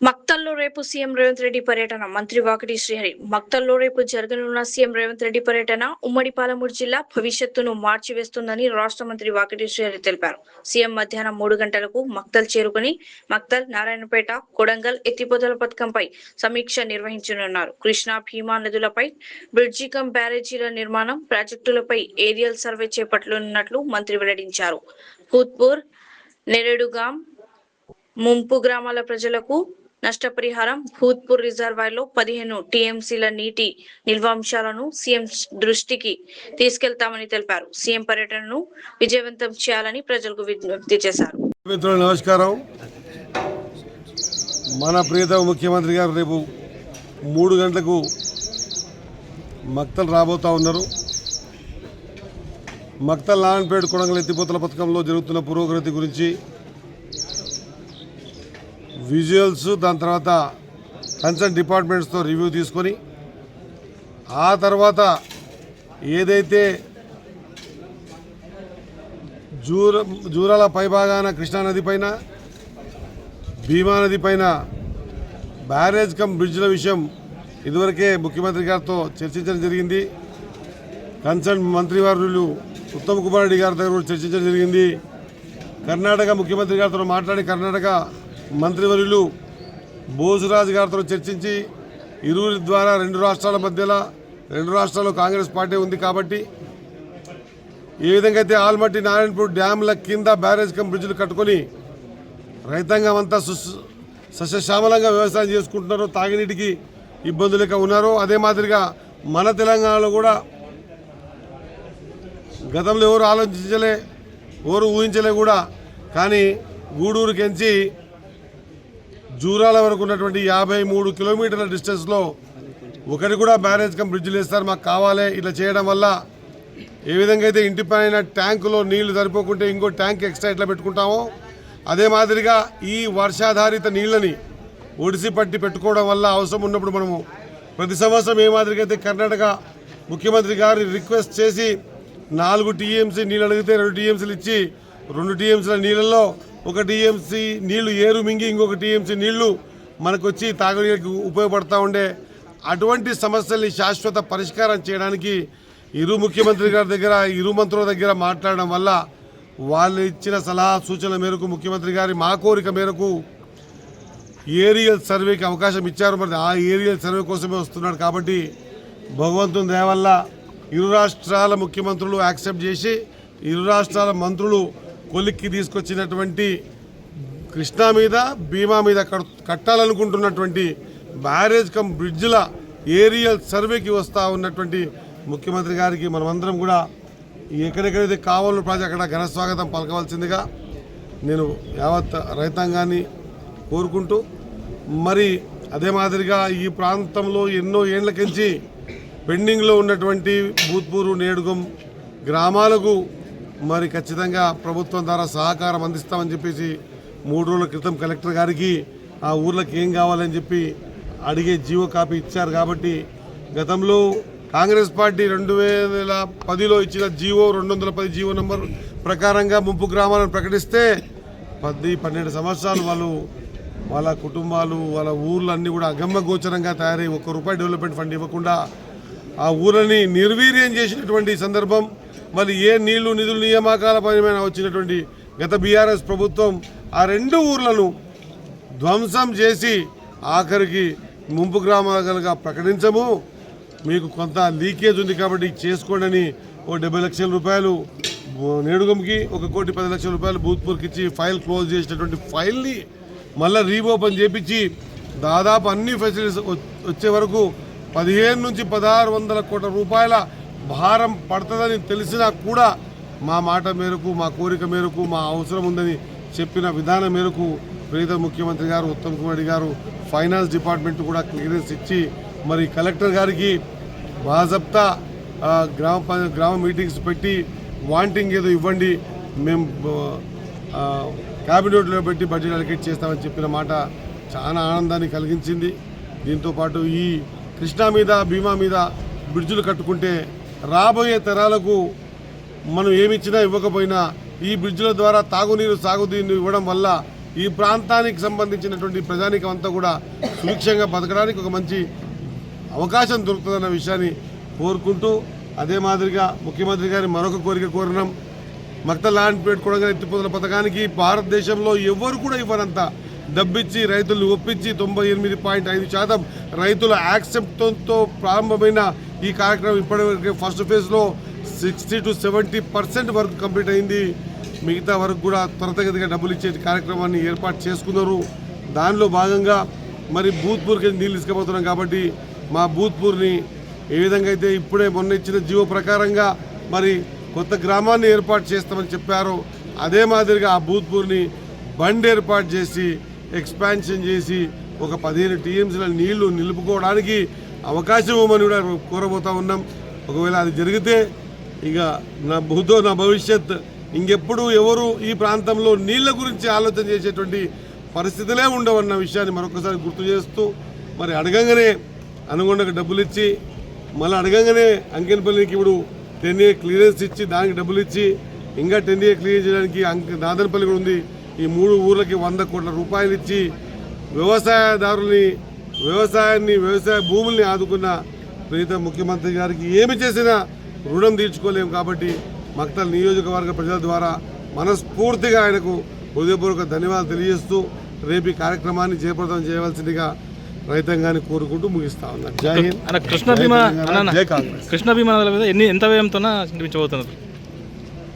మక్తల్లో రేపు సీఎం రేవంత్ రెడ్డి పర్యటన. మంత్రి వాకిటి శ్రీహరి. మక్తల్లో రేపు జరగనున్న సీఎం రేవంత్ రెడ్డి పర్యటన ఉమ్మడి పాలమూరు జిల్లా భవిష్యత్తును మార్చివేస్తుందని రాష్ట్ర మంత్రి వాకిటి శ్రీహరి తెలిపారు. సీఎం మధ్యాహ్నం 3 గంటలకు మక్తల్ చేరుకుని మక్తల్, నారాయణపేట, కొడంగల్ ఎత్తిపోతల పథకంపై సమీక్ష నిర్వహించనున్నారు. కృష్ణా, భీమా నదులపై బ్రిడ్జి కమ్ బ్యారేజీల నిర్మాణం, ప్రాజెక్టులపై ఏరియల్ సర్వే చేపట్టనున్నట్లు మంత్రి వెల్లడించారు. భూత్పూర్, నెరేడుగాం ముంపు గ్రామాల ప్రజలకు నష్టపరిహారం, భూత్పూర్ రిజర్వాయర్లో 15 టీఎంసీల నీటి నిల్వాంశాలను సీఎం దృష్టికి తీసుకెళ్తామని తెలిపారు. సీఎం పర్యటనను విజయవంతం చేయాలని ప్రజలకు విజ్ఞప్తి చేశారు. నమస్కారం. మన ప్రియతమ ముఖ్యమంత్రి గారు రేపు 3 గంటలకు మక్తల్ రాబోతా ఉన్నారు. మక్తల్, నారాయణపేట, కొడంగల్ ఎత్తిపోతల పథకంలో జరుగుతున్న పురోగతి గురించి విజువల్స్, దాని తర్వాత కన్సర్న్ డిపార్ట్మెంట్స్తో రివ్యూ తీసుకొని ఆ తర్వాత ఏదైతే జూరాల పైభాగాన కృష్ణానది పైన, భీమా నది పైన బ్యారేజ్ కమ్ బ్రిడ్జ్ల విషయం ఇదివరకే ముఖ్యమంత్రి గారితో చర్చించడం జరిగింది. కన్సర్న్ మంత్రివర్యులు ఉత్తమ్ కుమార్ రెడ్డి గారి దగ్గర కూడా చర్చించడం జరిగింది. కర్ణాటక ముఖ్యమంత్రి గారితో మాట్లాడి కర్ణాటక మంత్రివర్యులు బోసురాజు గారితో చర్చించి ఇరువురి ద్వారా రెండు రాష్ట్రాల్లో కాంగ్రెస్ పార్టీ ఉంది కాబట్టి ఏ విధంగా అయితే ఆల్మట్టి, నారాయణపూర్ డ్యామ్ల కింద బ్యారేజ్ కమ్ బ్రిడ్జ్లు కట్టుకొని రైతాంగం అంతా సస్యశ్యామలంగా వ్యవసాయం చేసుకుంటున్నారో, తాగినీటికి ఇబ్బందులు లేక ఉన్నారో, అదే మాదిరిగా మన తెలంగాణలో కూడా గతంలో ఎవరు ఆలోచించలే, ఎవరు ఊహించలే కూడా, కానీ గూడూరుకెంచి జూరాల వరకు ఉన్నటువంటి 53 కిలోమీటర్ల డిస్టెన్స్లో ఒకటి కూడా బ్యారేజ్ కమ్ బ్రిడ్జ్లు వేస్తారు, మాకు కావాలి. ఇట్లా చేయడం వల్ల ఏ విధంగా అయితే ఇంటి పైన ట్యాంకులో నీళ్లు సరిపోకుంటే ఇంకో ట్యాంక్ ఎక్స్ట్రా ఎట్లా పెట్టుకుంటామో, అదే మాదిరిగా ఈ వర్షాధారిత నీళ్ళని ఒడిసి పట్టి పెట్టుకోవడం వల్ల అవసరం ఉన్నప్పుడు మనము ప్రతి సంవత్సరం ఏ మాదిరిగా అయితే కర్ణాటక ముఖ్యమంత్రి గారి రిక్వెస్ట్ చేసి 4 టీఎంసీ నీళ్ళు అడిగితే 2 టీఎంసీలు ఇచ్చి 2 టీఎంసీల నీళ్ళల్లో 1 టీఎంసీ నీళ్లు ఏరు మింగి ఇంకొక టీఎంసీ నీళ్లు మనకు వచ్చి తాగునీటికి ఉపయోగపడతా ఉండే అటువంటి సమస్యల్ని శాశ్వత పరిష్కారం చేయడానికి ఇరు ముఖ్యమంత్రి గారి దగ్గర, ఇరు మంత్రుల దగ్గర మాట్లాడడం వల్ల వాళ్ళు ఇచ్చిన సలహా సూచనల మేరకు ముఖ్యమంత్రి గారి మా కోరిక మేరకు ఏరియల్ సర్వేకి అవకాశం ఇచ్చారు. మరి ఆ ఏరియల్ సర్వే కోసమే వస్తున్నాడు కాబట్టి భగవంతుని దయ వల్ల ఇరు రాష్ట్రాల ముఖ్యమంత్రులు యాక్సెప్ట్ చేసి ఇరు రాష్ట్రాల మంత్రులు కొలిక్కి తీసుకొచ్చినటువంటి కృష్ణా మీద, భీమా మీద కట్టాలనుకుంటున్నటువంటి బ్యారేజ్ కమ్ బ్రిడ్జ్ల ఏరియల్ సర్వేకి వస్తూ ఉన్నటువంటి ముఖ్యమంత్రి గారికి మనమందరం కూడా ఎక్కడెక్కడైతే కావాలో ప్రాజెక్ట్ అక్కడ ఘన స్వాగతం పలకవలసిందిగా నేను యావత్ రైతాంగాన్ని కోరుకుంటూ, మరి అదే మాదిరిగా ఈ ప్రాంతంలో ఎన్నో ఏళ్లకించి పెండింగ్లో ఉన్నటువంటి భూత్పూరు, నేడుగం గ్రామాలకు మరి ఖచ్చితంగా ప్రభుత్వం ద్వారా సహకారం అందిస్తామని చెప్పేసి 3 రోజుల క్రితం కలెక్టర్ గారికి ఆ ఊర్లకు ఏం కావాలని చెప్పి అడిగే జీవో కాపీ ఇచ్చారు. కాబట్టి గతంలో కాంగ్రెస్ పార్టీ 2010లో ఇచ్చిన జీవో 210 జీవో నంబర్ ప్రకారంగా ముంపు గ్రామాలను ప్రకటిస్తే 10-12 సంవత్సరాలు వాళ్ళ కుటుంబాలు, వాళ్ళ ఊర్లు అన్నీ కూడా అగమ్య గోచరంగా తయారై ₹1 డెవలప్మెంట్ ఫండ్ ఇవ్వకుండా ఆ ఊరిని నిర్వీర్యం చేసినటువంటి సందర్భం. మరి ఏ నీళ్లు, నిధులు, నియామకాల పైన వచ్చినటువంటి గత బీఆర్ఎస్ ప్రభుత్వం ఆ 2 ఊర్లను ధ్వంసం చేసి ఆఖరికి ముంపు గ్రామాలుగా ప్రకటించము, మీకు కొంత లీకేజ్ ఉంది కాబట్టి చేసుకోండి ఓ 70 లక్షల రూపాయలు నేడుగంకి, ₹1,10,00,000 భూత్పూర్కి ఇచ్చి ఫైల్ క్లోజ్ చేసినటువంటి ఫైల్ని మళ్ళీ రీఓపెన్ చేపించి దాదాపు అన్ని ఫెసిలిటీస్ వచ్చే వరకు 15 నుంచి 1,600 కోట్ల రూపాయల భారం పడుతుందని తెలిసినా కూడా మా మాట మేరకు, మా కోరిక మేరకు, మా అవసరం ఉందని చెప్పిన విధానం మేరకు ప్రియతమ ముఖ్యమంత్రి గారు ఉత్తమ్ కుమార్ రెడ్డి గారు ఫైనాన్స్ డిపార్ట్మెంట్ కూడా క్లియరెన్స్ ఇచ్చి మరి కలెక్టర్ గారికి బాజప్తా గ్రామ మీటింగ్స్ పెట్టి వాంటింగ్ ఏదో ఇవ్వండి, మేము క్యాబినెట్లో పెట్టి బడ్జెట్ అలొకేట్ చేస్తామని చెప్పిన మాట చాలా ఆనందాన్ని కలిగించింది. దీంతోపాటు ఈ కృష్ణా మీద, భీమా మీద బ్రిడ్జులు కట్టుకుంటే రాబోయే తరాలకు మనం ఏమిచ్చినా ఇవ్వకపోయినా ఈ బ్రిడ్జ్ల ద్వారా తాగునీరు, సాగునీరు ఇవ్వడం వల్ల ఈ ప్రాంతానికి సంబంధించినటువంటి ప్రజానికం అంతా కూడా సుభిక్షంగా బతకడానికి ఒక మంచి అవకాశం దొరుకుతుందన్న విషయాన్ని కోరుకుంటూ, అదే మాదిరిగా ముఖ్యమంత్రి గారి మరొక కోరిక కోరినాం. మక్తల్ ల్యాండ్ పేట్ కూడా ఎత్తిపోతల పథకానికి భారతదేశంలో ఎవరు కూడా ఇవ్వనంత డబ్బిచ్చి రైతులను ఒప్పించి 98.5% రైతుల యాక్సెప్ట్తో ప్రారంభమైన ఈ కార్యక్రమం ఇప్పటివరకు ఫస్ట్ ఫేజ్లో 60 to 70% వరకు కంప్లీట్ అయింది. మిగతా వరకు కూడా త్వరితగతిగా డబ్బులు ఇచ్చే కార్యక్రమాన్ని ఏర్పాటు చేసుకున్నారు. దానిలో భాగంగా మరి బూత్పూర్కి నీళ్ళు ఇసుకపోతున్నాం కాబట్టి మా బూత్పూర్ని ఏ విధంగా అయితే ఇప్పుడే మొన్న ఇచ్చిన జీవో ప్రకారంగా మరి కొత్త గ్రామాన్ని ఏర్పాటు చేస్తామని చెప్పారో అదే మాదిరిగా ఆ బూత్పూర్ని బండ్ ఏర్పాటు చేసి ఎక్స్పాన్షన్ చేసి ఒక 15 TMCల నీళ్లు నిలుపుకోవడానికి అవకాశం ఇవ్వమని కూడా కోరబోతా ఉన్నాం. ఒకవేళ అది జరిగితే ఇక నా భవిష్యత్ ఇంకెప్పుడు ఎవరు ఈ ప్రాంతంలో నీళ్ల గురించి ఆలోచన చేసేటువంటి పరిస్థితులే ఉండవన్న విషయాన్ని మరొకసారి గుర్తు చేస్తూ, మరి అడగంగానే అనుగొండకు డబ్బులు ఇచ్చి మళ్ళీ అడగంగానే అంకెనపల్లికి ఇప్పుడు 10A క్లియరెన్స్ ఇచ్చి దానికి డబ్బులు ఇచ్చి ఇంకా 10A క్లియర్ చేయడానికి నాదనపల్లి కూడా ఉంది. ఈ 3 ఊర్లకి 100 కోట్ల రూపాయలు ఇచ్చి వ్యవసాయ భూముల్ని ఆదుకున్న ప్రీతం ముఖ్యమంత్రి గారికి ఏమి చేసినా రుణం తీర్చుకోలేము. కాబట్టి మక్తల్ నియోజకవర్గ ప్రజల ద్వారా మనస్ఫూర్తిగా ఆయనకు హృదయపూర్వక ధన్యవాదాలు తెలియజేస్తూ రేపు ఈ కార్యక్రమాన్ని జయప్రదం చేయవలసిందిగా రైతాంగాన్ని కోరుకుంటూ ముగిస్తా ఉన్నాను. జై హింద్. కృష్ణ భీమా ఎంత వ్యయంతో నిర్మించబోతున్నారు?